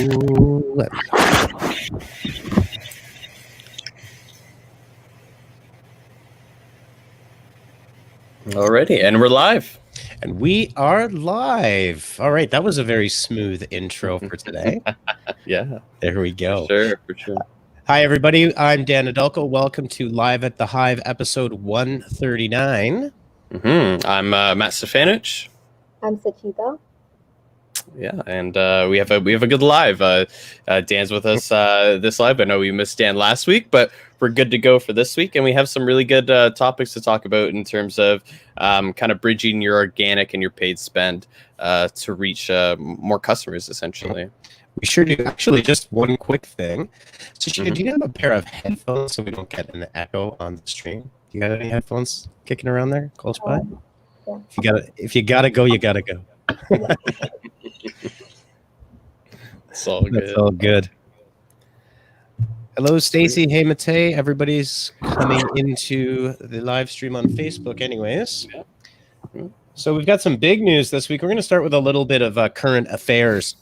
Ooh. Alrighty, and we're live. And we are live. All right, that was a very smooth intro for today. Yeah, there we go. For sure. Hi, everybody. I'm Dan Adulko. Welcome to Live at the Hive, episode 139. I'm Matt Stefanich. I'm Sachita. Yeah, and we have a good live. Dan's with us this live. I know we missed Dan last week, but we're good to go for this week, and we have some really good topics to talk about in terms of kind of bridging your organic and your paid spend to reach more customers, essentially. We sure do. Actually, just one quick thing. So, do you have a pair of headphones so we don't get an echo on the stream? Do you got any headphones kicking around there close by? Yeah. If you gotta go, you gotta go. It's all good. That's all good. Hello, Stacy. Hey, Matei. Everybody's coming into the live stream on Facebook anyways. So we've got some big news this week. We're going to start with a little bit of current affairs,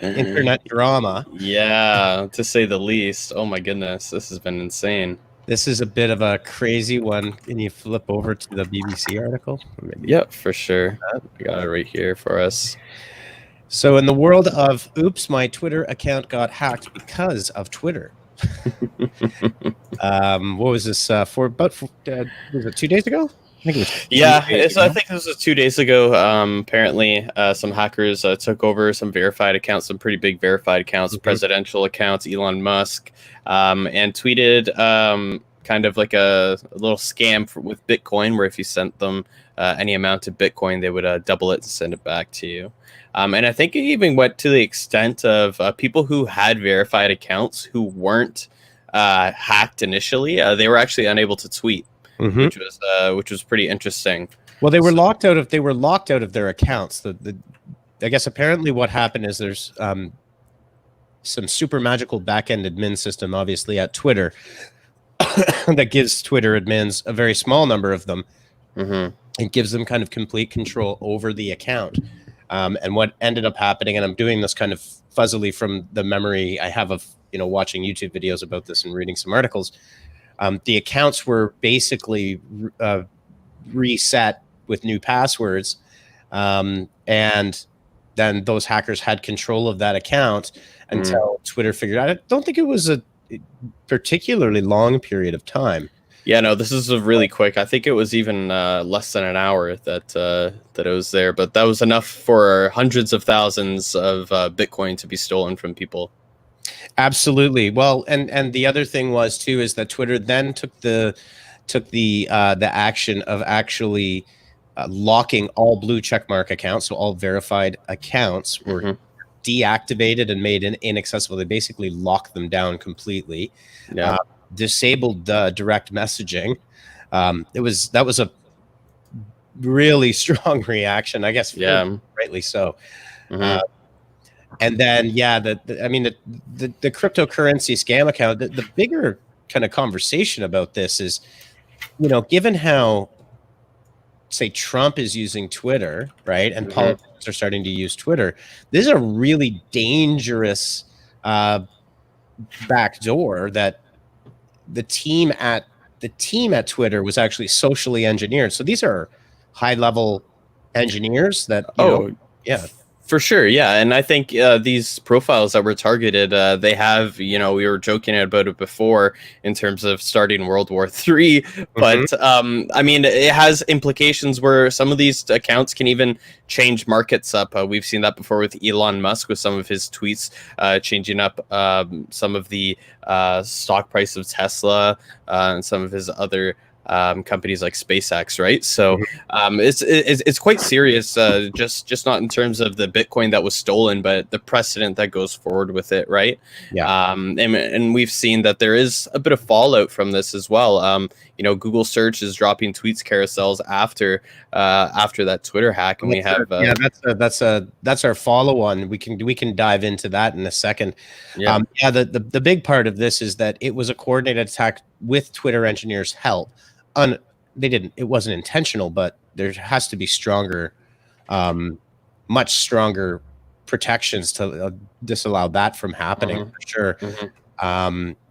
internet drama. Yeah, to say the least. Oh my goodness, this has been insane. This is a bit of a crazy one. Can you flip over to the BBC article? Yep, for sure. I got it right here for us. So in the world of, oops, my Twitter account got hacked because of Twitter. What was this for? Was it 2 days ago? I think it was. Yeah, I think this was 2 days ago. Apparently, some hackers took over some verified accounts, some pretty big verified accounts, presidential accounts, Elon Musk, and tweeted kind of like a little scam with Bitcoin, where if you sent them any amount of Bitcoin, they would double it and send it back to you. And I think it even went to the extent of people who had verified accounts who weren't hacked initially. They were actually unable to tweet. Which was pretty interesting. Well, they were locked out of their accounts. I guess apparently what happened is there's some super magical back-end admin system, obviously at Twitter, that gives Twitter admins, a very small number of them, it gives them kind of complete control over the account. And what ended up happening, and I'm doing this kind of fuzzily from the memory I have of watching YouTube videos about this and reading some articles. The accounts were basically reset with new passwords, and then those hackers had control of that account until Twitter figured out. I don't think it was a particularly long period of time. Yeah, no, this is really quick. I think it was even less than an hour that it was there, but that was enough for hundreds of thousands of Bitcoin to be stolen from people. Absolutely. Well, and the other thing was too is that Twitter then took the action of actually locking all blue checkmark accounts, so all verified accounts were deactivated and made inaccessible. They basically locked them down completely. Yeah. Disabled direct messaging. That was a really strong reaction, I guess. Yeah, rightly so. And then, the cryptocurrency scam account, the bigger kind of conversation about this is, given how, say, Trump is using Twitter, right, and politicians are starting to use Twitter, this is a really dangerous backdoor that the team at Twitter was actually socially engineered. So these are high-level engineers that, For sure, yeah, and I think these profiles that were targeted, they have, we were joking about it before in terms of starting World War III, but it has implications where some of these accounts can even change markets up. We've seen that before with Elon Musk with some of his tweets changing up some of the stock price of Tesla and some of his other companies like SpaceX, right? So it's quite serious, just not in terms of the Bitcoin that was stolen, but the precedent that goes forward with it, right? Yeah. And we've seen that there is a bit of fallout from this as well. Google search is dropping tweets carousels after that Twitter hack, and we have that's our follow-on. We can dive into that in a second. The big part of this is that it was a coordinated attack with Twitter engineers' help. It wasn't intentional, but there has to be stronger, much stronger protections to disallow that from happening for sure.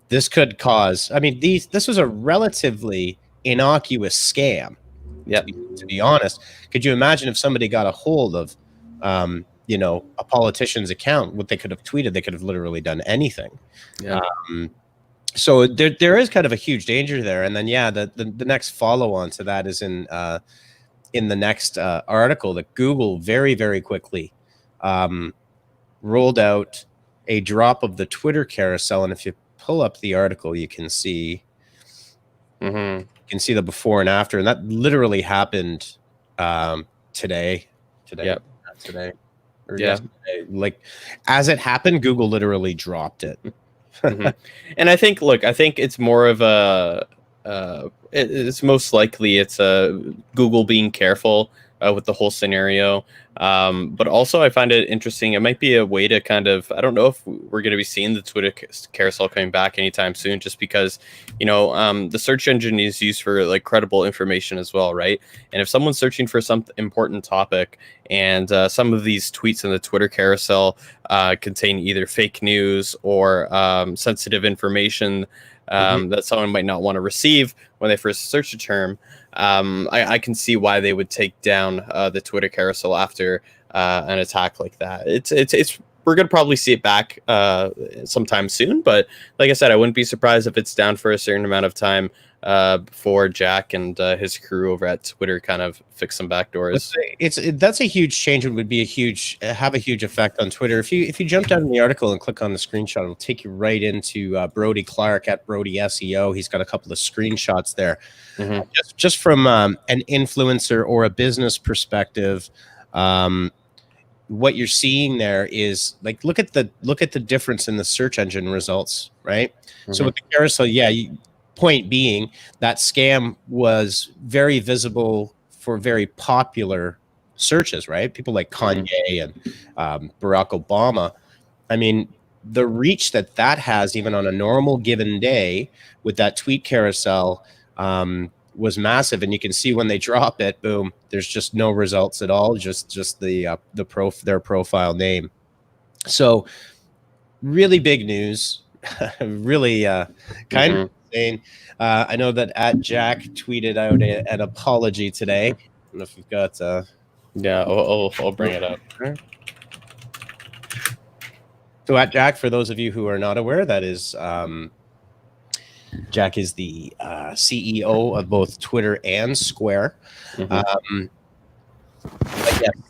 This could cause. I mean, this was a relatively innocuous scam. Yep. To be honest, could you imagine if somebody got a hold of, a politician's account? What they could have tweeted, they could have literally done anything. Yeah. So there is kind of a huge danger there. And then the next follow on to that is in the next article that Google very, very quickly rolled out a drop of the Twitter carousel. And if you pull up the article, you can see the before and after, and that literally happened today. Yep. Today. Or yesterday. Like, as it happened, Google literally dropped it. And I think it's more of a it's most likely it's Google being careful with the whole scenario, but also I find it interesting. It might be a way to kind of, I don't know if we're going to be seeing the Twitter carousel coming back anytime soon, just because the search engine is used for like credible information as well, right? And if someone's searching for some important topic and some of these tweets in the Twitter carousel contain either fake news or sensitive information that someone might not want to receive when they first search a term, I can see why they would take down the Twitter carousel after an attack like that. It's we're gonna probably see it back sometime soon, but like I said, I wouldn't be surprised if it's down for a certain amount of time before Jack and his crew over at Twitter kind of fix some backdoors. That's a huge change. It would be have a huge effect on Twitter. If you jump down in the article and click on the screenshot, it'll take you right into Brody Clark at Brody SEO. He's got a couple of screenshots there, just from an influencer or a business perspective. What you're seeing there is like, look at the difference in the search engine results, right? So with the carousel, point being that scam was very visible for very popular searches, right? People like Kanye and Barack Obama. I mean, the reach that has, even on a normal given day with that tweet carousel, was massive. And you can see when they drop it, boom, there's just no results at all, just their profile name. So really big news. Really kind of insane. I know that at Jack tweeted out an apology today. I don't know if you've got I'll bring it up. So at Jack, for those of you who are not aware, that is Jack is the CEO of both Twitter and Square.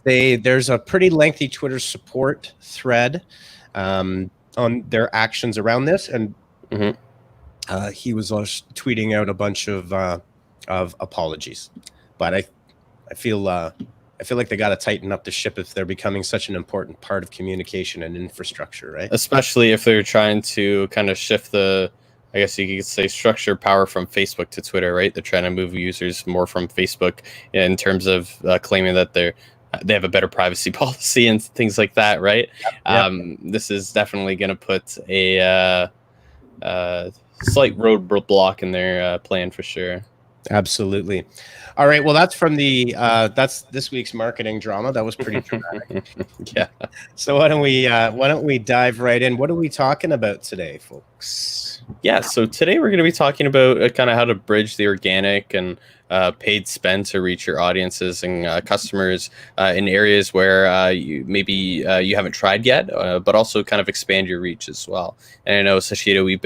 There's a pretty lengthy Twitter support thread on their actions around this, and he was tweeting out a bunch of apologies. But I feel like they got to tighten up the ship if they're becoming such an important part of communication and infrastructure, right? Especially if they're trying to kind of shift the, I guess you could say, structure power from Facebook to Twitter, right? They're trying to move users more from Facebook in terms of claiming that they have a better privacy policy and things like that, right? Yep. This is definitely going to put a slight roadblock in their plan for sure. Absolutely. All right. Well, that's from that's this week's marketing drama. That was pretty dramatic. Yeah. So why don't we dive right in? What are we talking about today, folks? Yeah. So today we're going to be talking about kind of how to bridge the organic and paid spend to reach your audiences and customers in areas where you haven't tried yet, but also kind of expand your reach as well. And I know, Sashida, you've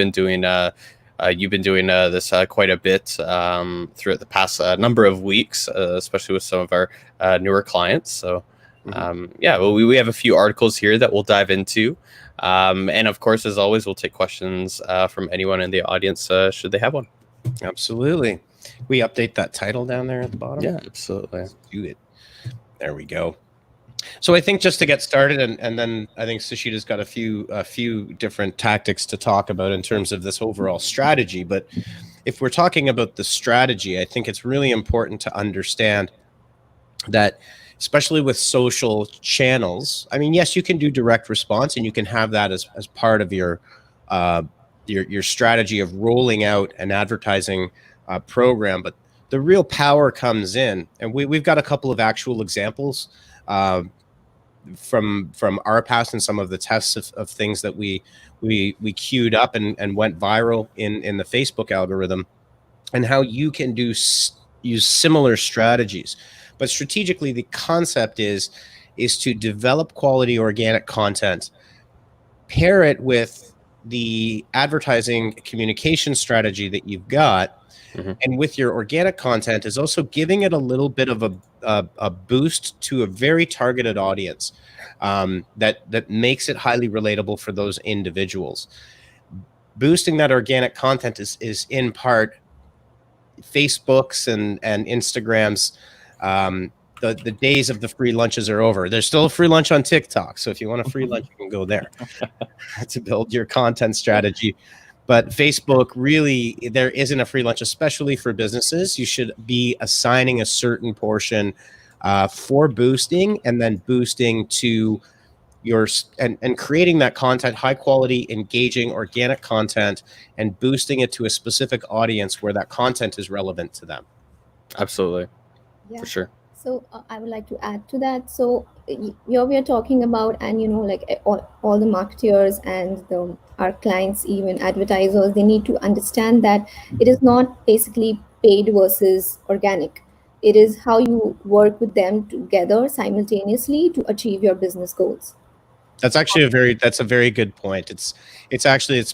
been doing this quite a bit throughout the past number of weeks, especially with some of our newer clients. So, we have a few articles here that we'll dive into. And of course, as always, we'll take questions from anyone in the audience should they have one. Absolutely. We update that title down there at the bottom. Yeah, absolutely. Let's do it. There we go. So I think just to get started, and then I think Sashida's got a few different tactics to talk about in terms of this overall strategy. But if we're talking about the strategy, I think it's really important to understand that, especially with social channels, I mean, yes, you can do direct response, and you can have that as part of your strategy of rolling out an advertising program. But the real power comes in, and we've got a couple of actual examples from our past and some of the tests of things that we queued up and went viral in the Facebook algorithm, and how you can use similar strategies. But strategically, the concept is to develop quality organic content, pair it with the advertising communication strategy that you've got, and with your organic content is also giving it a little bit of a boost to a very targeted audience, that makes it highly relatable for those individuals. Boosting that organic content is in part Facebook's and Instagram's. The days of the free lunches are over. There's still a free lunch on TikTok, so if you want a free lunch, you can go there to build your content strategy. But Facebook, really, there isn't a free lunch, especially for businesses. You should be assigning a certain portion for boosting, and then boosting to your and creating that content, high quality, engaging, organic content, and boosting it to a specific audience where that content is relevant to them. Absolutely. Yeah. For sure. So I would like to add to that. So here we are talking about, and like all the marketers and our clients, even advertisers, they need to understand that it is not basically paid versus organic. It is how you work with them together simultaneously to achieve your business goals. That's actually a very good point. It's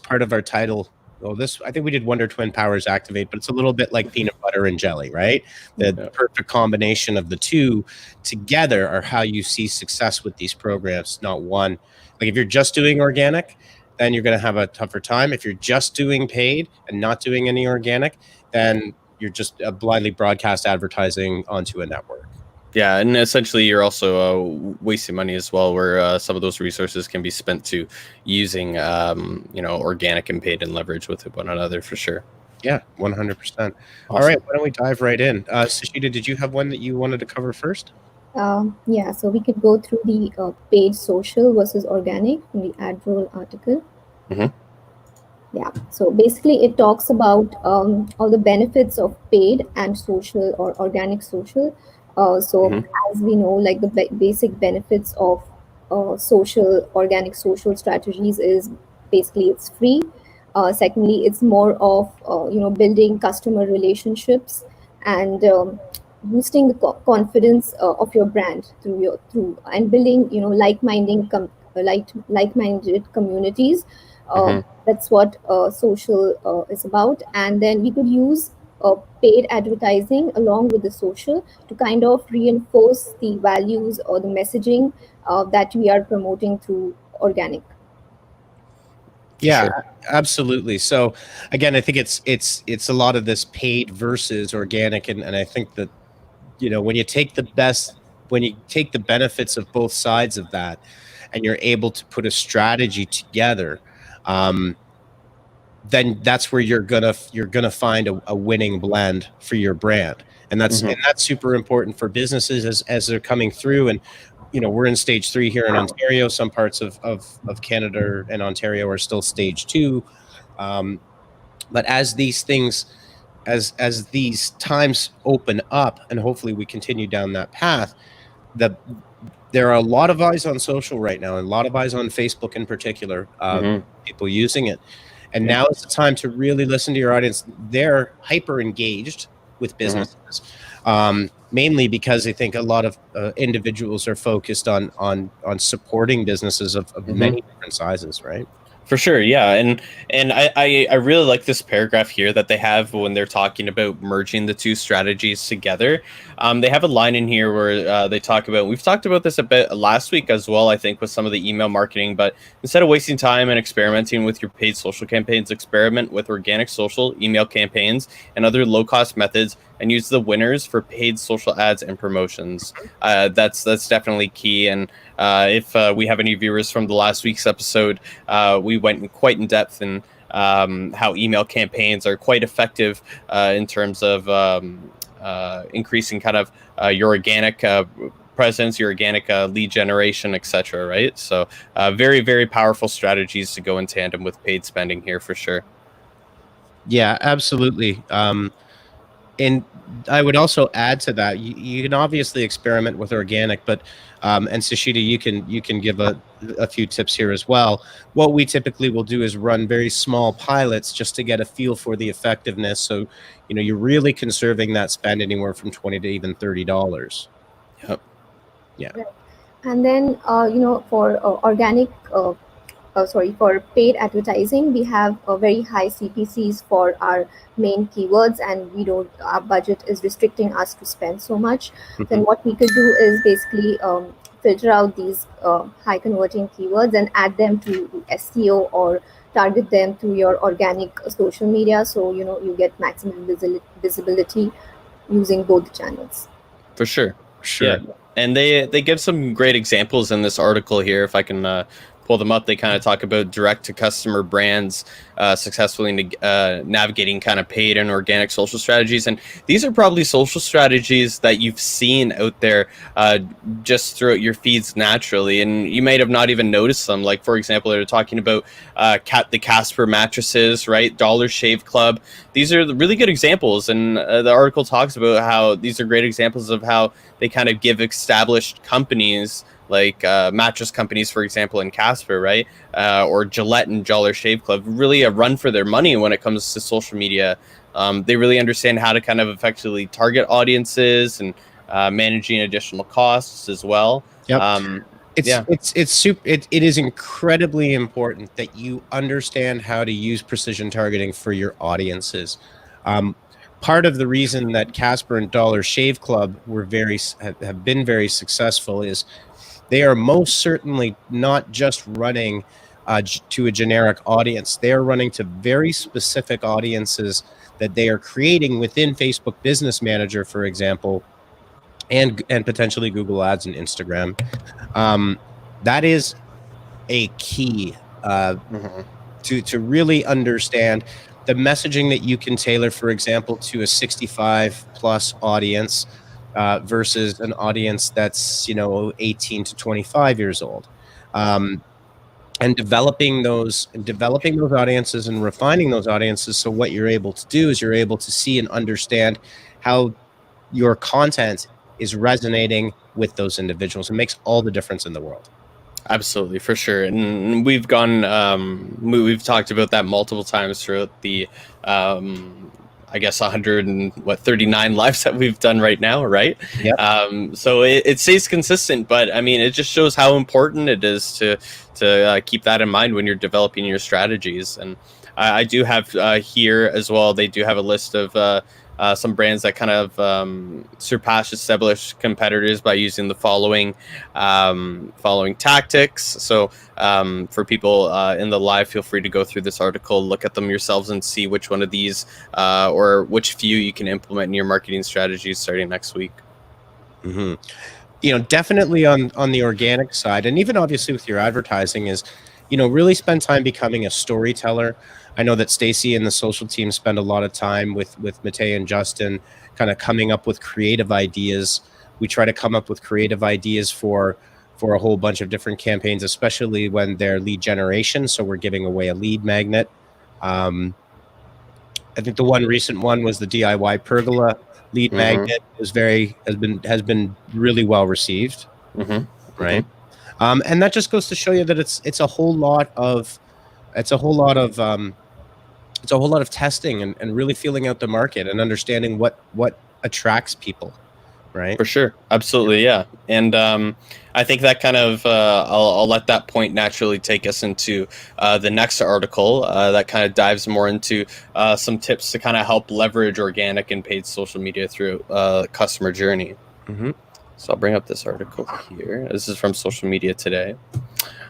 part of our title. Well, I think we did Wonder Twin Powers Activate, but it's a little bit like peanut butter and jelly, right? The perfect combination of the two together are how you see success with these programs, not one. Like if you're just doing organic, then you're going to have a tougher time. If you're just doing paid and not doing any organic, then you're just blindly broadcast advertising onto a network. Yeah, and essentially you're also wasting money as well, where some of those resources can be spent to using, organic and paid and leverage with one another for sure. Yeah, 100%. All right, why don't we dive right in? Sashita, did you have one that you wanted to cover first? Yeah, so we could go through the paid social versus organic from the AdRoll article. Yeah, so basically it talks about all the benefits of paid and social or organic social. As we know, like the basic benefits of organic social strategies is basically it's free. Secondly, it's more of building customer relationships and boosting the confidence of your brand through and building like-minded communities. That's what social is about. And then we could use paid advertising along with the social to kind of reinforce the values or the messaging that we are promoting through organic. Yeah, Sure. absolutely. So again, I think it's a lot of this paid versus organic, and I think that when you take the benefits of both sides of that, and you're able to put a strategy together, then that's where you're gonna find a winning blend for your brand, and that's super important for businesses as they're coming through. And we're in stage 3 here in Ontario. Some parts of Canada and Ontario are still stage 2, but as these things, as these times open up, and hopefully we continue down that path, there are a lot of eyes on social right now, and a lot of eyes on Facebook in particular, people using it. And now is the time to really listen to your audience. They're hyper engaged with businesses, mainly because I think a lot of individuals are focused on supporting businesses of many different sizes, right? For sure, yeah, and I really like this paragraph here that they have when they're talking about merging the two strategies together. They have a line in here where they talk about, we've talked about this a bit last week as well, I think, with some of the email marketing, but instead of wasting time and experimenting with your paid social campaigns, experiment with organic social email campaigns and other low-cost methods, and use the winners for paid social ads and promotions. That's definitely key. And if we have any viewers from the last week's episode, we went quite in depth in how email campaigns are quite effective in terms of increasing kind of your organic presence, your organic lead generation, etc. Right? So very, very powerful strategies to go in tandem with paid spending here for sure. Yeah, absolutely. And I would also add to that, you can obviously experiment with organic, but and Sushita, you can give a few tips here as well. What we typically will do is run very small pilots just to get a feel for the effectiveness. So, you're really conserving that spend anywhere from $20 to even $30. Yep. Yeah. Right. And then, for organic, for paid advertising, we have very high CPCs for our main keywords, and our budget is restricting us to spend so much. Then what we could do is basically filter out these high converting keywords and add them to SEO, or target them through your organic social media, so you get maximum visibility using both channels. For sure. Sure. Yeah. And they give some great examples in this article here. If I can pull them up, they kind of talk about direct to customer brands successfully navigating kind of paid and organic social strategies. And these are probably social strategies that you've seen out there just throughout your feeds naturally, and you might have not even noticed them. Like, for example, they're talking about the Casper mattresses, right? Dollar Shave Club. These are really good examples, and the article talks about how these are great examples of how they kind of give established companies like mattress companies, for example, in Casper, right? Or Gillette and Dollar Shave Club, really a run for their money when it comes to social media. They really understand how to kind of effectively target audiences and managing additional costs as well. Yep. It is incredibly important that you understand how to use precision targeting for your audiences. Part of the reason that Casper and Dollar Shave Club have been very successful is they are most certainly not just running to a generic audience. They are running to very specific audiences that they are creating within Facebook Business Manager, for example, and potentially Google Ads and Instagram. That is a key to really understand the messaging that you can tailor, for example, to a 65 plus audience versus an audience that's 18 to 25 years old, and developing those audiences and refining those audiences. So what you're able to do is you're able to see and understand how your content is resonating with those individuals. It makes all the difference in the world. Absolutely, for sure. And we've talked about that multiple times throughout the I guess 139 lives that we've done right now, right? Yep. So it stays consistent, but I mean, it just shows how important it is to keep that in mind when you're developing your strategies. And I do have here as well, they do have a list of some brands that kind of surpass established competitors by using the following tactics. So for people in the live, feel free to go through this article, look at them yourselves, and see which one of these or which few you can implement in your marketing strategies starting next week. Definitely on the organic side, and even obviously with your advertising, is really spend time becoming a storyteller. I know that Stacy and the social team spend a lot of time with Matei and Justin kind of coming up with creative ideas. We try to come up with creative ideas for a whole bunch of different campaigns, especially when they're lead generation. So we're giving away a lead magnet. I think the one recent one was the DIY pergola lead magnet. Has been really well received. Right. And that just goes to show you that it's a whole lot of testing and really feeling out the market and understanding what attracts people, right? For sure. Absolutely. Yeah. And I think that kind of I'll let that point naturally take us into the next article that kind of dives more into some tips to kind of help leverage organic and paid social media through customer journey. So I'll bring up this article here. This is from Social Media Today.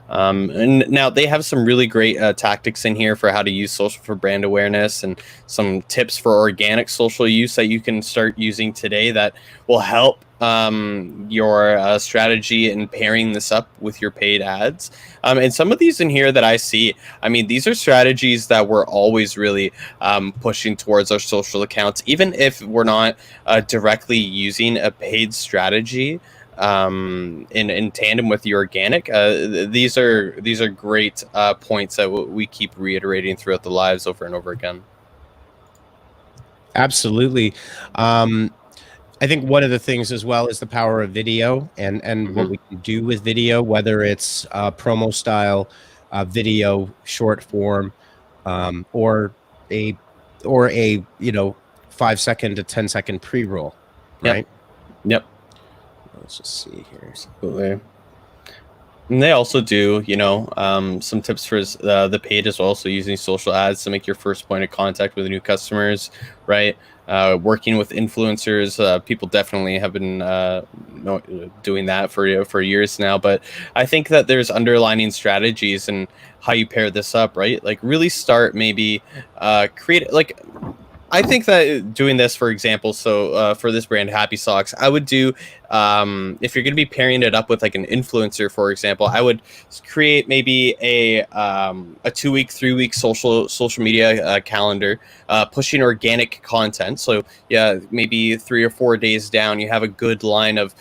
And now they have some really great tactics in here for how to use social for brand awareness, and some tips for organic social use that you can start using today that will help your strategy in pairing this up with your paid ads. And some of these in here that I see, I mean, these are strategies that we're always really pushing towards our social accounts, even if we're not directly using a paid strategy in tandem with the organic. These are great points that we keep reiterating throughout the lives over and over again. Absolutely. I think one of the things as well is the power of video and what we can do with video, whether it's promo style video, short form, or a 5 second to 10 second pre-roll, right? Yep. Let's just see here. Absolutely. And they also do, some tips for the page as well. So using social ads to make your first point of contact with new customers, right? Working with influencers, people definitely have been doing that for years now. But I think that there's underlining strategies and how you pair this up, right? Like really start maybe create like. I think that doing this, for example, so for this brand, Happy Socks, I would do, if you're going to be pairing it up with like an influencer, for example, I would create maybe a 2-week, 3-week social media calendar, pushing organic content. So yeah, maybe 3 or 4 days down, you have a good line of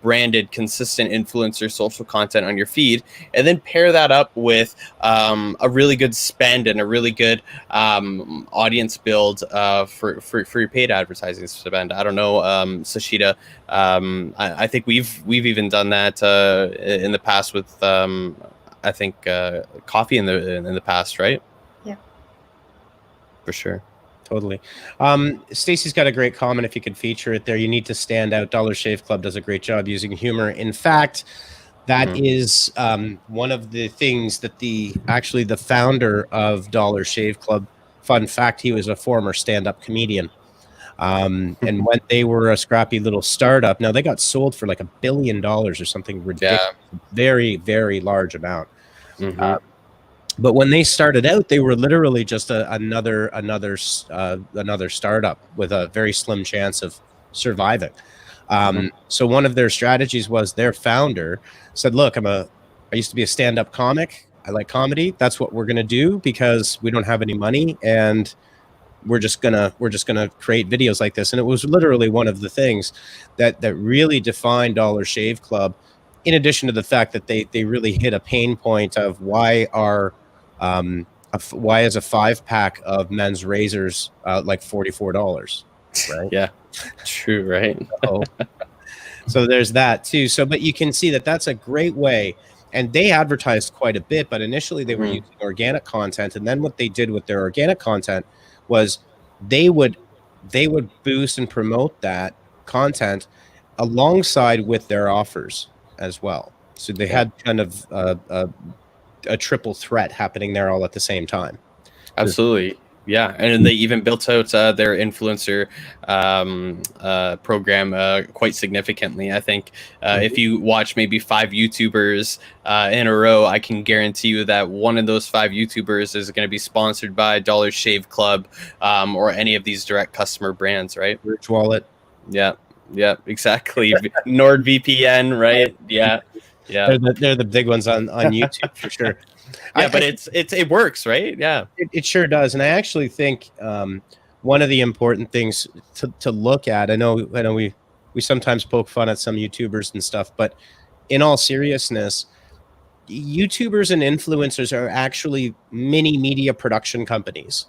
branded, consistent influencer social content on your feed, and then pair that up with a really good spend and a really good audience build for your paid advertising spend. I don't know, Sashita. I think we've even done that in the past with I think coffee in the past, right? Yeah, For sure. Totally. Stacy's got a great comment. If you could feature it there, you need to stand out. Dollar Shave Club does a great job using humor. In fact, that is one of the things that the founder of Dollar Shave Club, fun fact, he was a former stand-up comedian. And when they were a scrappy little startup, now they got sold for like $1 billion or something ridiculous, very, very large amount. But when they started out, they were literally just another startup with a very slim chance of surviving. So one of their strategies was their founder said, "Look, I used to be a stand-up comic. I like comedy. That's what we're gonna do because we don't have any money, and we're just gonna create videos like this." And it was literally one of the things that really defined Dollar Shave Club. In addition to the fact that they really hit a pain point of why is a 5-pack of men's razors like $44, right? Yeah, true, right? So there's that too. So, but you can see that that's a great way. And they advertised quite a bit, but initially they were using organic content. And then what they did with their organic content was they would boost and promote that content alongside with their offers as well. So they had kind of a triple threat happening there all at the same time. Absolutely. Yeah, and they even built out their influencer program quite significantly. I think if you watch maybe 5 YouTubers in a row, I can guarantee you that one of those 5 YouTubers is going to be sponsored by Dollar Shave Club or any of these direct customer brands, right? Rich Wallet. Yeah, exactly. NordVPN, right? Yeah. They're the big ones on YouTube for sure. Yeah, but it works, right? Yeah, it sure does. And I actually think one of the important things to look at, I know we sometimes poke fun at some YouTubers and stuff, but in all seriousness, YouTubers and influencers are actually mini media production companies.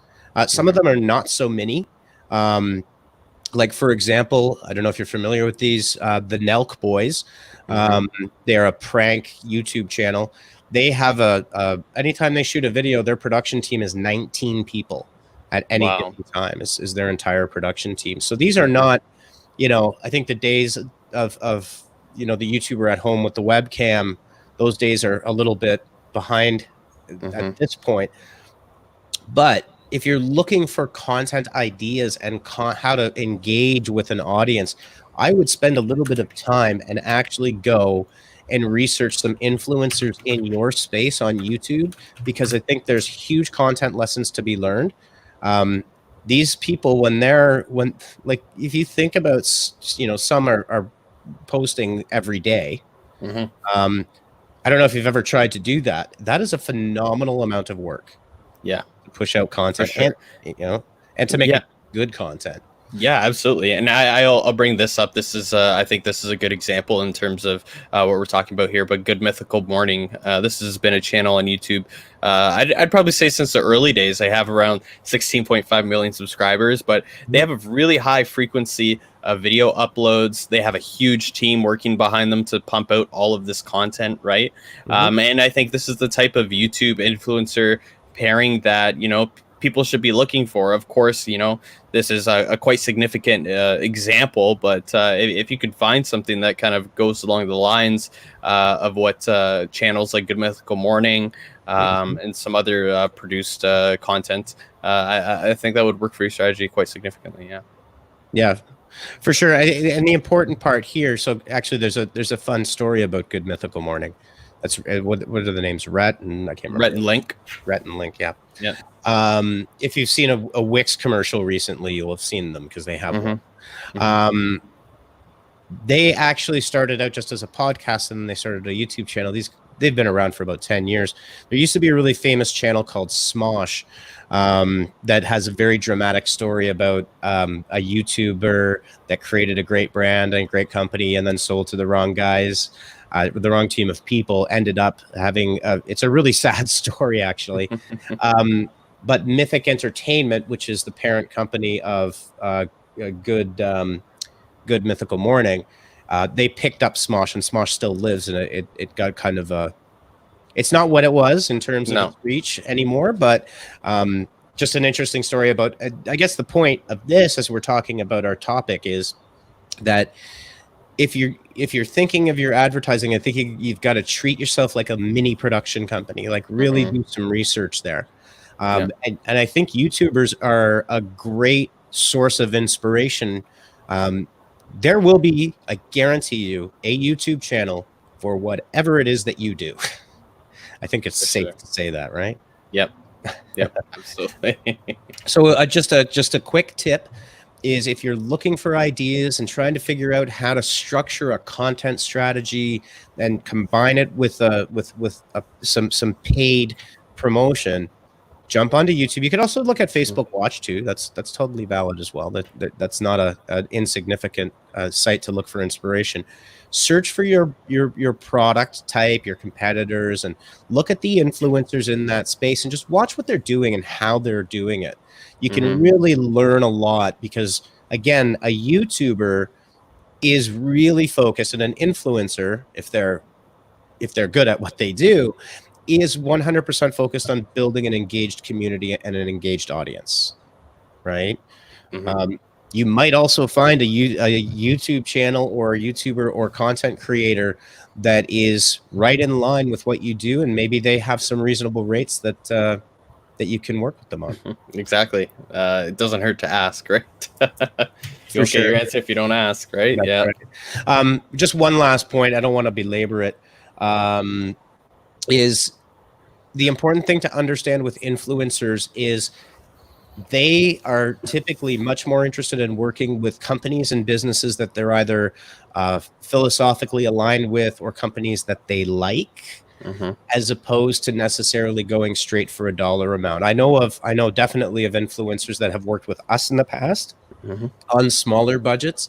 Some of them are not so mini. Like, for example, I don't know if you're familiar with these, the Nelk Boys. They're a prank YouTube channel. They have anytime they shoot a video, their production team is 19 people at any given time is their entire production team. So these are not, I think the days of the YouTuber at home with the webcam, those days are a little bit behind at this point. But if you're looking for content ideas and how to engage with an audience, I would spend a little bit of time and actually go and research some influencers in your space on YouTube, because I think there's huge content lessons to be learned. These people, if you think about, some are posting every day. I don't know if you've ever tried to do that. That is a phenomenal amount of work. Yeah. To push out content, and to make it good content. Yeah, absolutely. And I'll bring this up. This is, I think this is a good example in terms of what we're talking about here. But Good Mythical Morning, this has been a channel on YouTube. I'd probably say since the early days. They have around 16.5 million subscribers, but they have a really high frequency of video uploads. They have a huge team working behind them to pump out all of this content, right? And I think this is the type of YouTube influencer pairing that, people should be looking for. Of course, this is a quite significant example, but if you could find something that kind of goes along the lines of what channels like Good Mythical Morning and some other produced content, I think that would work for your strategy quite significantly. Yeah, for sure. And the important part here, so actually there's a fun story about Good Mythical Morning. That's what are the names? Rhett and I can't remember. Rhett and Link. Rhett and Link, yeah. Yeah. If you've seen a Wix commercial recently, you'll have seen them because they have one. They actually started out just as a podcast, and then they started a YouTube channel. They've been around for about 10 years. There used to be a really famous channel called Smosh that has a very dramatic story about a YouTuber that created a great brand and a great company and then sold to the wrong guys. The wrong team of people, ended up having it's a really sad story, actually. But Mythic Entertainment, which is the parent company of Good Mythical Morning, they picked up Smosh, and Smosh still lives, and it got kind of it's not what it was in terms of its reach anymore, but just an interesting story about, I guess the point of this, as we're talking about our topic, is that if you're thinking of your advertising, I think you've got to treat yourself like a mini production company, like really do some research there. And I think YouTubers are a great source of inspiration. There will be, I guarantee you, a YouTube channel for whatever it is that you do. I think it's safe to say that, right? Yep, absolutely. So just a quick tip is, if you're looking for ideas and trying to figure out how to structure a content strategy and combine it with some paid promotion, jump onto YouTube. You can also look at Facebook Watch too. That's totally valid as well. That's not an insignificant site to look for inspiration. Search for your product type, your competitors, and look at the influencers in that space and just watch what they're doing and how they're doing it. You can really learn a lot, because again, a YouTuber is really focused, and an influencer, if they're good at what they do, is 100% focused on building an engaged community and an engaged audience, right? You might also find a YouTube channel or a YouTuber or content creator that is right in line with what you do, and maybe they have some reasonable rates that you can work with them on. Exactly. It doesn't hurt to ask, right? You'll get your answer if you don't ask, right? That's right. Just one last point, I don't want to belabor it, is the important thing to understand with influencers is they are typically much more interested in working with companies and businesses that they're either philosophically aligned with, or companies that they like, as opposed to necessarily going straight for a dollar amount. I know definitely of influencers that have worked with us in the past on smaller budgets,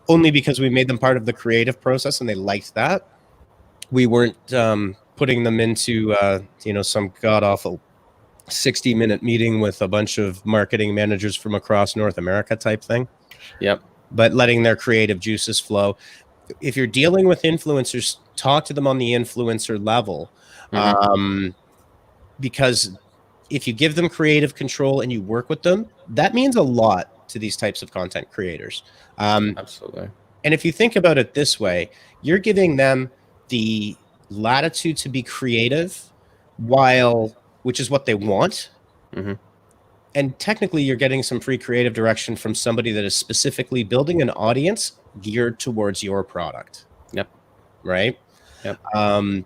only because we made them part of the creative process and they liked that. We weren't putting them into some god-awful 60-minute meeting with a bunch of marketing managers from across North America type thing. Yep. But letting their creative juices flow. If you're dealing with influencers, talk to them on the influencer level, because if you give them creative control and you work with them, that means a lot to these types of content creators. Absolutely. And if you think about it this way, you're giving them the latitude to be creative, which is what they want. And technically you're getting some free creative direction from somebody that is specifically building an audience geared towards your product. Yep. Right? Yep. I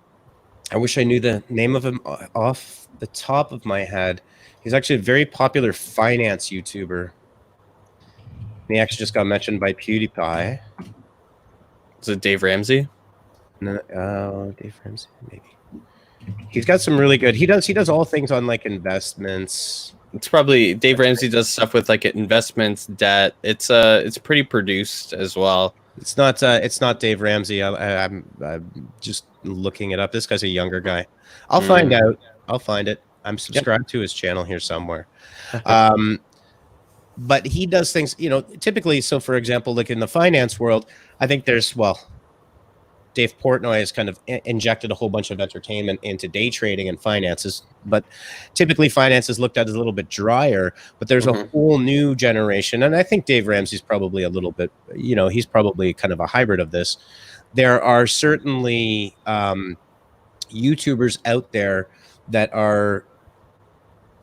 wish I knew the name of him off the top of my head. He's actually a very popular finance YouTuber. He actually just got mentioned by PewDiePie. Is it Dave Ramsey? No, Dave Ramsey, maybe. He's got some really good. He does all things on like investments. It's probably Dave Ramsey does stuff with like investments, debt. It's pretty produced as well. It's not Dave Ramsey. I'm just looking it up. This guy's a younger guy. I'll find out. I'll find it. I'm subscribed to his channel here somewhere. But he does things, typically. So, for example, like in the finance world, I think there's, Dave Portnoy has kind of injected a whole bunch of entertainment into day trading and finances, but typically finance is looked at as a little bit drier, but there's a whole new generation. And I think Dave Ramsey's probably a little bit, he's probably kind of a hybrid of this. There are certainly YouTubers out there that are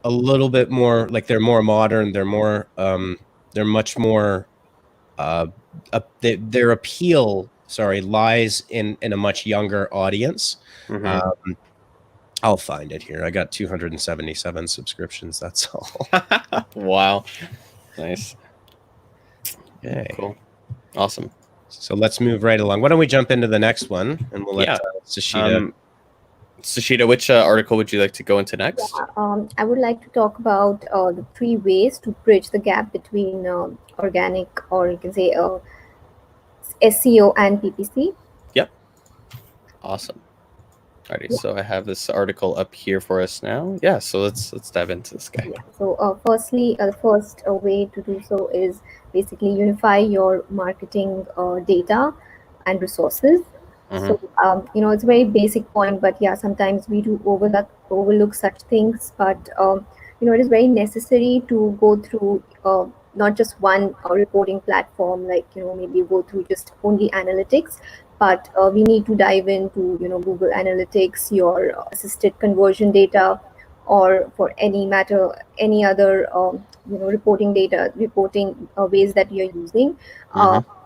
a little bit more like, they're more modern. They're more, they're much more, their appeal, lies in a much younger audience. I'll find it here. I got 277 subscriptions. That's all. Wow. Nice. Okay. Cool. Awesome. So let's move right along. Why don't we jump into the next one, and we'll let Sashida. Sashida, which article would you like to go into next? I would like to talk about the 3 ways to bridge the gap between organic, or you can say SEO and PPC. Yep. Awesome. Alrighty, so I have this article up here for us now. Yeah, so let's dive into this guy. Yeah. So firstly, the first way to do so is basically unify your marketing data and resources. So it's a very basic point, but yeah, sometimes we do overlook such things. But it is very necessary to go through not just one reporting platform, like maybe go through just only analytics, but we need to dive into Google Analytics, your assisted conversion data, or for any other reporting ways that you're using.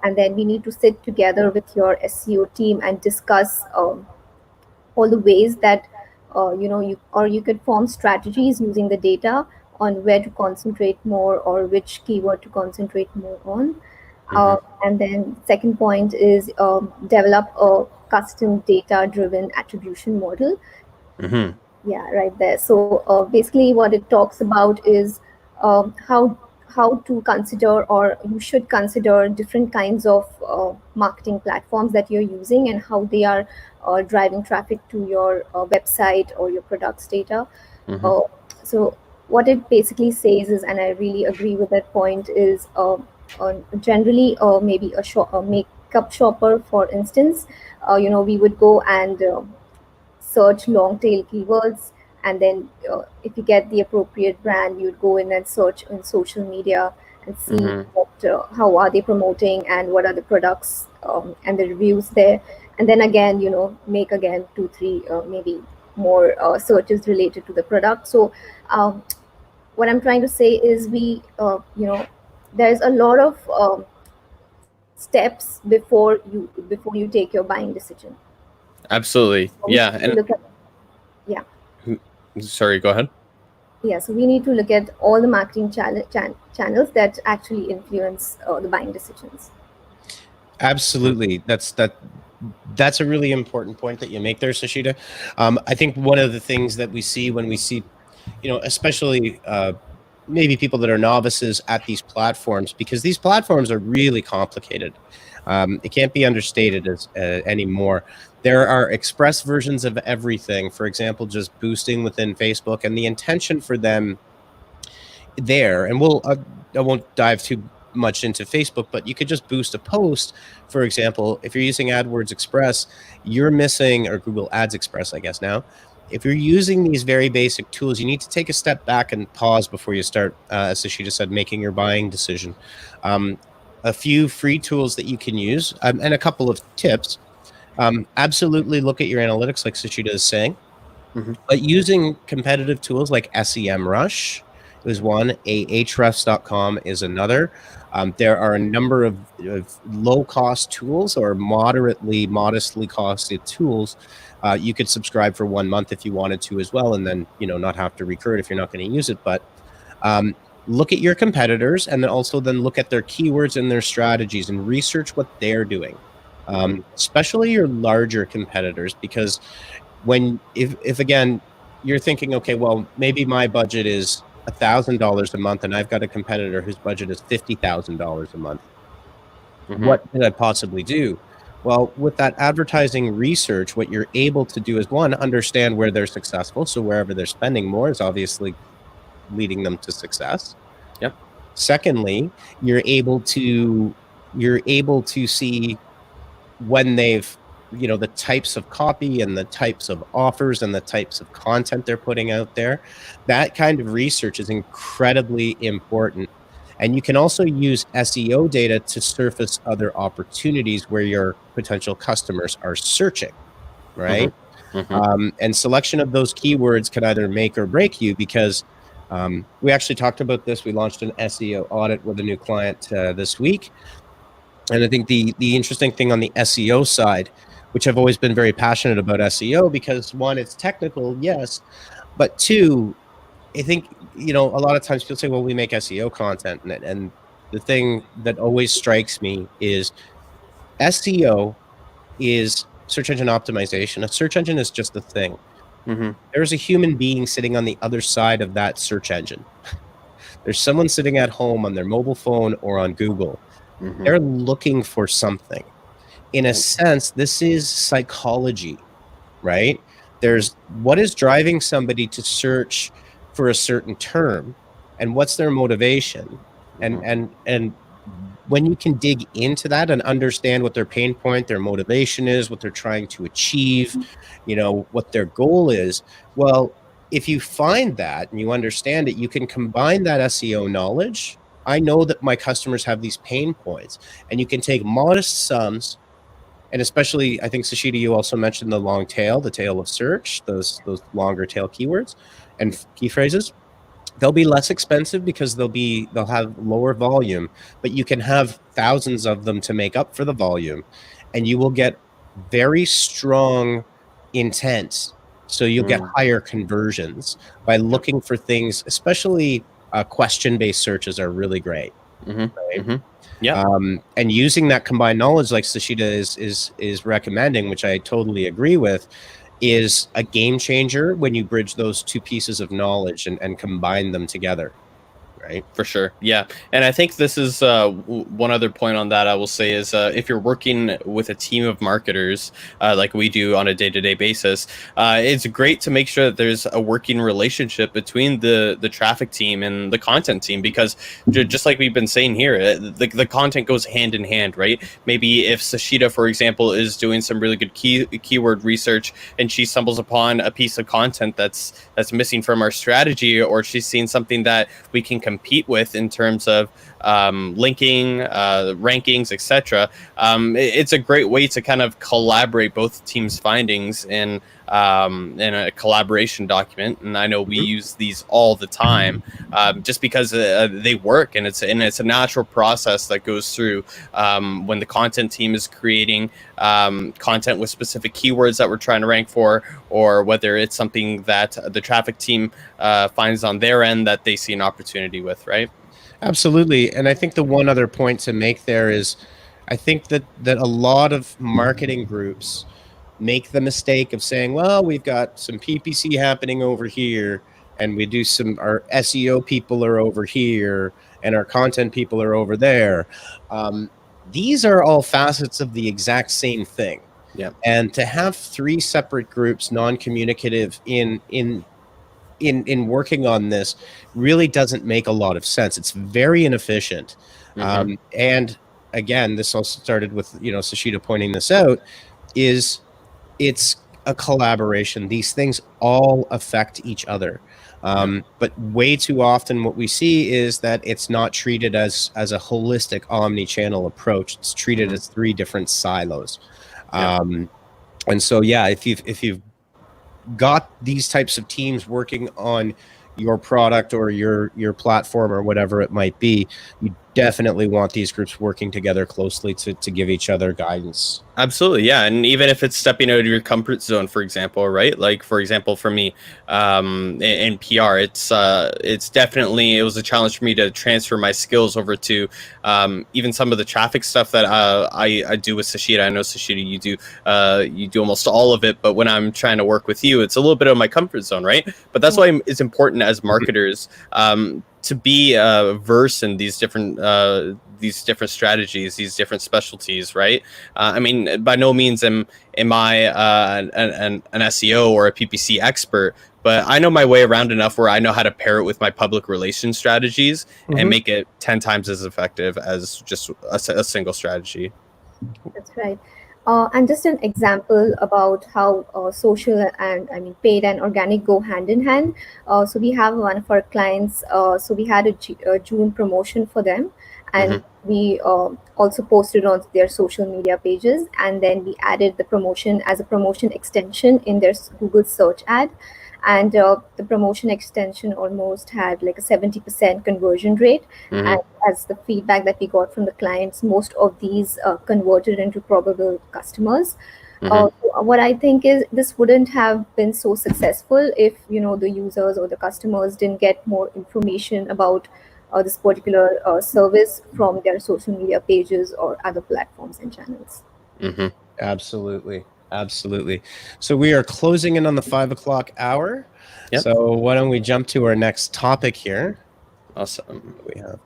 And then we need to sit together with your SEO team and discuss all the ways that you could form strategies using the data on where to concentrate more or which keyword to concentrate more on. And then second point is develop a custom data driven attribution model. Yeah, right there. So basically what it talks about is how to consider, or you should consider, different kinds of marketing platforms that you're using and how they are driving traffic to your website or your products data. So what it basically says is, and I really agree with that point, is generally maybe a makeup shopper, for instance, we would go and search long tail keywords, and then if you get the appropriate brand, you'd go in and search on social media and see how are they promoting and what are the products and the reviews there, and then again make again 2-3 maybe more searches related to the product. So what I'm trying to say is there's a lot of steps before you take your buying decision. Absolutely. Yeah. And sorry, go ahead. Yeah, so we need to look at all the marketing channels that actually influence the buying decisions. Absolutely. That's a really important point that you make there, Sashida. I think one of the things that we see when we see, especially maybe people that are novices at these platforms, because these platforms are really complicated. It can't be understated anymore. There are express versions of everything. For example, just boosting within Facebook, and the intention for them there, and I won't dive too much into Facebook, but you could just boost a post. For example, if you're using AdWords Express, you're missing, or Google Ads Express, I guess now. If you're using these very basic tools, you need to take a step back and pause before you start, as Sashida said, making your buying decision. A few free tools that you can use, and a couple of tips. Absolutely look at your analytics, like Sashida is saying. But using competitive tools like SEMrush is one, ahrefs.com is another. There are a number of low-cost tools, or modestly costed tools. You could subscribe for 1 month if you wanted to as well, and then not have to recur it if you're not going to use it. But look at your competitors, and then also look at their keywords and their strategies, and research what they're doing, especially your larger competitors. Because if again you're thinking, okay, well, maybe my budget is $1,000 a month, and I've got a competitor whose budget is $50,000 a month. Mhm. What could I possibly do? Well, with that advertising research, what you're able to do is, one, understand where they're successful. So wherever they're spending more is obviously leading them to success. Yep. Secondly, you're able to see when they've, the types of copy and the types of offers and the types of content they're putting out there. That kind of research is incredibly important. And you can also use SEO data to surface other opportunities where your potential customers are searching, right? And selection of those keywords can either make or break you, because we actually talked about this. We launched an SEO audit with a new client this week. And I think the interesting thing on the SEO side, which I've always been very passionate about SEO, because one, it's technical, yes, but two, I think, a lot of times people say, well, we make SEO content. And the thing that always strikes me is SEO is search engine optimization. A search engine is just a thing. There's a human being sitting on the other side of that search engine. There's someone sitting at home on their mobile phone or on Google. They're looking for something. In a sense, this is psychology, right? There's what is driving somebody to search for a certain term, and what's their motivation. And when you can dig into that and understand what their pain point, their motivation is, what they're trying to achieve, what their goal is, well, if you find that and you understand it, you can combine that SEO knowledge. I know that my customers have these pain points, and you can take modest sums. And especially, I think, Sashita, you also mentioned the long tail, the tail of search, those longer tail keywords and key phrases. They'll be less expensive because they'll have lower volume, but you can have thousands of them to make up for the volume, and you will get very strong intent. So you'll get higher conversions by looking for things, especially question-based searches are really great. Right? Yeah. And using that combined knowledge, like Sashita is recommending, which I totally agree with, is a game changer when you bridge those two pieces of knowledge and combine them together. Right. For sure. Yeah. And I think this is one other point on that I will say is if you're working with a team of marketers like we do on a day-to-day basis, it's great to make sure that there's a working relationship between the traffic team and the content team, because just like we've been saying here, the content goes hand in hand, right? Maybe if Sashita, for example, is doing some really good keyword research and she stumbles upon a piece of content that's missing from our strategy, or she's seen something that we can compete with in terms of linking, rankings, etc. It's a great way to kind of collaborate both teams' findings in a collaboration document. And I know we use these all the time just because they work, and it's a natural process that goes through when the content team is creating content with specific keywords that we're trying to rank for, or whether it's something that the traffic team finds on their end that they see an opportunity with, right? Absolutely. And I think the one other point to make there is, I think that a lot of marketing groups make the mistake of saying, well, we've got some PPC happening over here, and we do our SEO people are over here, and our content people are over there. These are all facets of the exact same thing. Yeah. And to have three separate groups, non-communicative, in working on this really doesn't make a lot of sense. It's very inefficient. And again, this also started with, Sashita pointing this out, is it's a collaboration. These things all affect each other. But way too often what we see is that it's not treated as a holistic omni-channel approach. It's treated as three different silos. And so, yeah, if you've got these types of teams working on your product or your platform or whatever it might be, you definitely want these groups working together closely to give each other guidance. Absolutely, yeah. And even if it's stepping out of your comfort zone, for example, right? Like, for example, for me, in PR, it's definitely, it was a challenge for me to transfer my skills over to even some of the traffic stuff that I do with Sashida. I know Sashida, you do almost all of it, but when I'm trying to work with you, it's a little bit of my comfort zone, right? But that's why it's important as marketers to be versed in these different strategies, these different specialties, right? I mean, by no means am I an SEO or a PPC expert, but I know my way around enough where I know how to pair it with my public relations strategies and make it 10 times as effective as just a single strategy. That's right. And just an example about how social and paid and organic go hand in hand. So we have one of our clients. So we had a June promotion for them, and we also posted on their social media pages, and then we added the promotion as a promotion extension in their Google search ad. And the promotion extension almost had like a 70% conversion rate. And as the feedback that we got from the clients, most of these converted into probable customers. So what I think is this wouldn't have been so successful if the users or the customers didn't get more information about this particular service from their social media pages or other platforms and channels. Absolutely. So we are closing in on the 5 o'clock hour. Yep. So why don't we jump to our next topic here? Awesome. We have.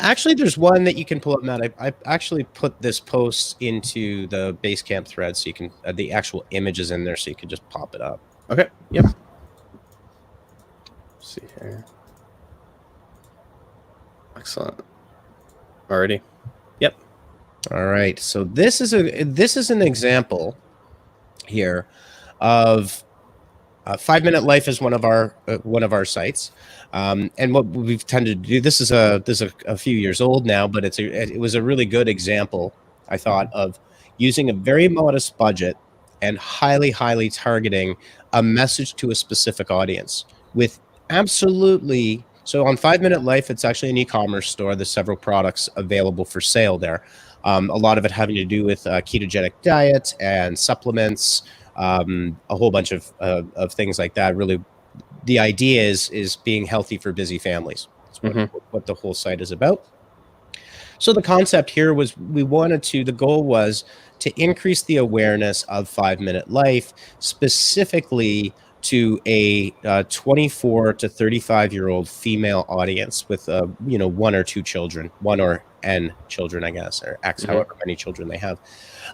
Actually, there's one that you can pull up, Matt. I actually put this post into the Basecamp thread, so you can the actual images in there, so you can just pop it up. Okay. Yep. Let's see here. Excellent. Alrighty. Yep. All right. So this is an example here of 5 Minute Life is one of our sites, and what we've tended to do. This is a few years old now, but it was a really good example, I thought, of using a very modest budget and highly targeting a message to a specific audience with absolutely. So on 5 Minute Life, it's actually an e-commerce store. There's several products available for sale there. A lot of it having to do with ketogenic diet and supplements, a whole bunch of things like that. Really, the idea is being healthy for busy families. That's what the whole site is about. So the concept here was the goal was to increase the awareness of 5 Minute Life, specifically to a 24 to 35-year-old female audience with one or two children, one or n children, I guess, or x however many children they have.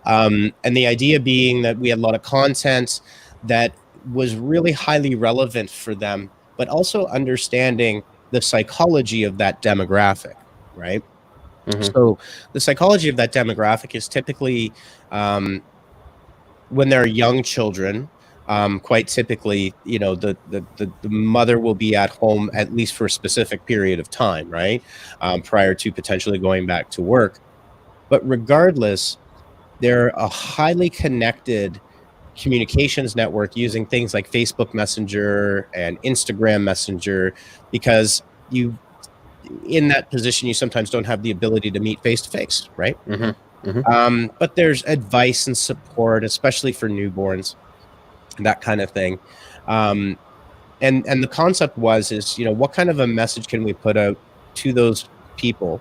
And the idea being that we had a lot of content that was really highly relevant for them, but also understanding the psychology of that demographic, right? So the psychology of that demographic is typically when they're young children, quite typically, the mother will be at home at least for a specific period of time, right? Prior to potentially going back to work. But regardless, they're a highly connected communications network using things like Facebook Messenger and Instagram Messenger, because in that position, you sometimes don't have the ability to meet face to face, right? But there's advice and support, especially for newborns, that kind of thing. And the concept is what kind of a message can we put out to those people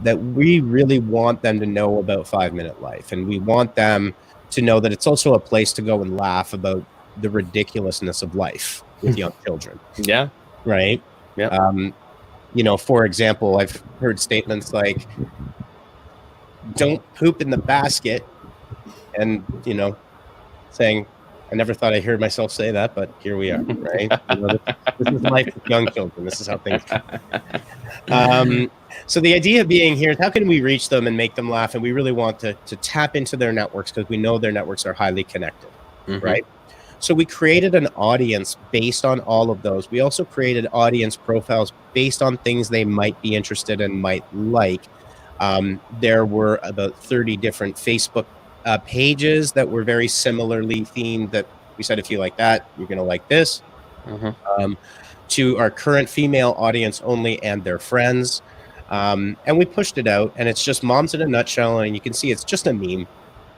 that we really want them to know about 5 Minute Life, and we want them to know that it's also a place to go and laugh about the ridiculousness of life with young children. Yeah. Right. Yeah. For example, I've heard statements like, "Don't poop in the basket," and saying, I never thought I'd hear myself say that, but here we are, right? This is life with young children. This is how things go. So the idea being here is how can we reach them and make them laugh? And we really want to tap into their networks because we know their networks are highly connected, right? So we created an audience based on all of those. We also created audience profiles based on things they might be interested in, might like. There were about 30 different Facebook pages that were very similarly themed, that we said, if you like that, you're going to like this. To our current female audience only and their friends. And we pushed it out, and it's just moms in a nutshell. And you can see it's just a meme,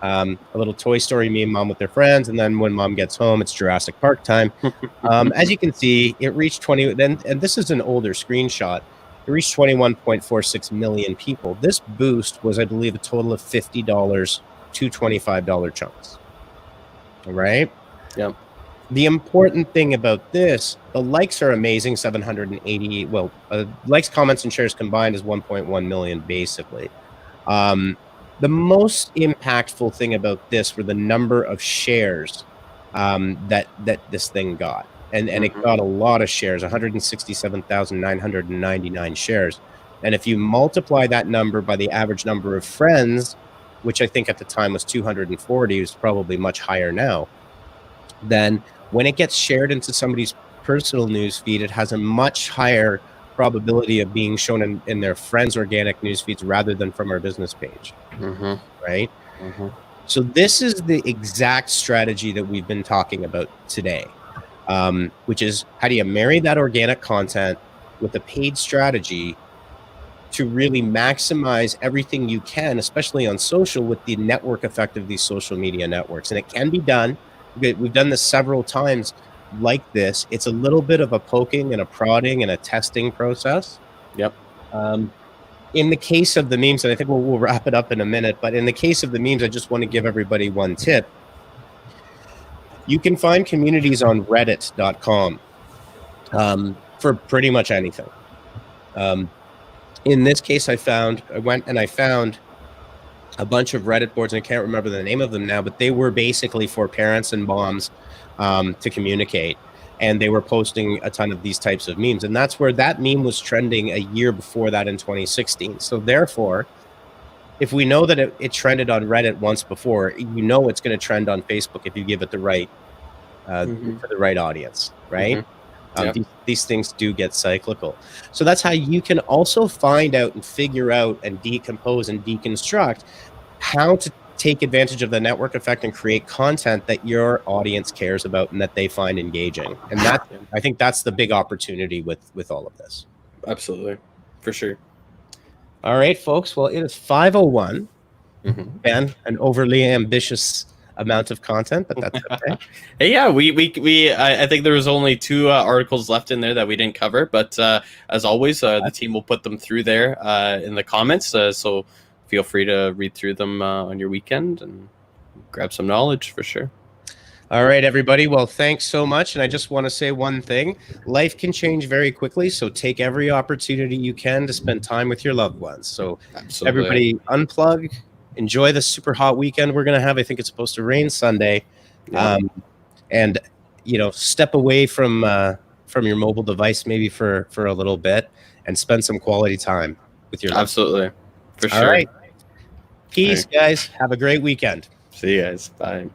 a little Toy Story meme, mom with their friends. And then when mom gets home, it's Jurassic Park time. As you can see, it reached 20. And this is an older screenshot. It reached 21.46 million people. This boost was, I believe, a total of $50 to $25 chunks. All right. Yep. The important thing about this, the likes are amazing, 780. Well, likes, comments, and shares combined is 1.1 million, basically. The most impactful thing about this were the number of shares that this thing got. And it got a lot of shares, 167,999 shares. And if you multiply that number by the average number of friends, which I think at the time was 240, is probably much higher now, then when it gets shared into somebody's personal news feed, it has a much higher probability of being shown in their friends' organic news feeds rather than from our business page. Right? So this is the exact strategy that we've been talking about today, which is how do you marry that organic content with a paid strategy to really maximize everything you can, especially on social, with the network effect of these social media networks. And it can be done. We've done this several times like this. It's a little bit of a poking and a prodding and a testing process. Yep. In the case of the memes, and I think we'll wrap it up in a minute, but in the case of the memes, I just want to give everybody one tip. You can find communities on reddit.com for pretty much anything. In this case, I went and I found a bunch of Reddit boards, and I can't remember the name of them now, but they were basically for parents and moms to communicate. And they were posting a ton of these types of memes. And that's where that meme was trending a year before that in 2016. So therefore, if we know that it trended on Reddit once before, you know it's going to trend on Facebook if you give it the right for the right audience, right? Yep. These things do get cyclical. So that's how you can also find out and figure out and decompose and deconstruct how to take advantage of the network effect and create content that your audience cares about and that they find engaging. And that, I think that's the big opportunity with all of this. Absolutely. For sure. All right, folks. Well, it is 5:01 and an overly ambitious amount of content, but that's okay. Hey, yeah, I think there was only 2 articles left in there that we didn't cover, but as always, the team will put them through there in the comments. So feel free to read through them on your weekend and grab some knowledge for sure. All right, everybody. Well, thanks so much. And I just want to say one thing. Life can change very quickly, so take every opportunity you can to spend time with your loved ones. So absolutely. Everybody unplug, enjoy the super hot weekend we're going to have. I think it's supposed to rain Sunday. Yeah. And, step away from your mobile device maybe for a little bit and spend some quality time with your loved ones. Absolutely. For sure. All right. Peace, guys. Have a great weekend. See you guys. Bye.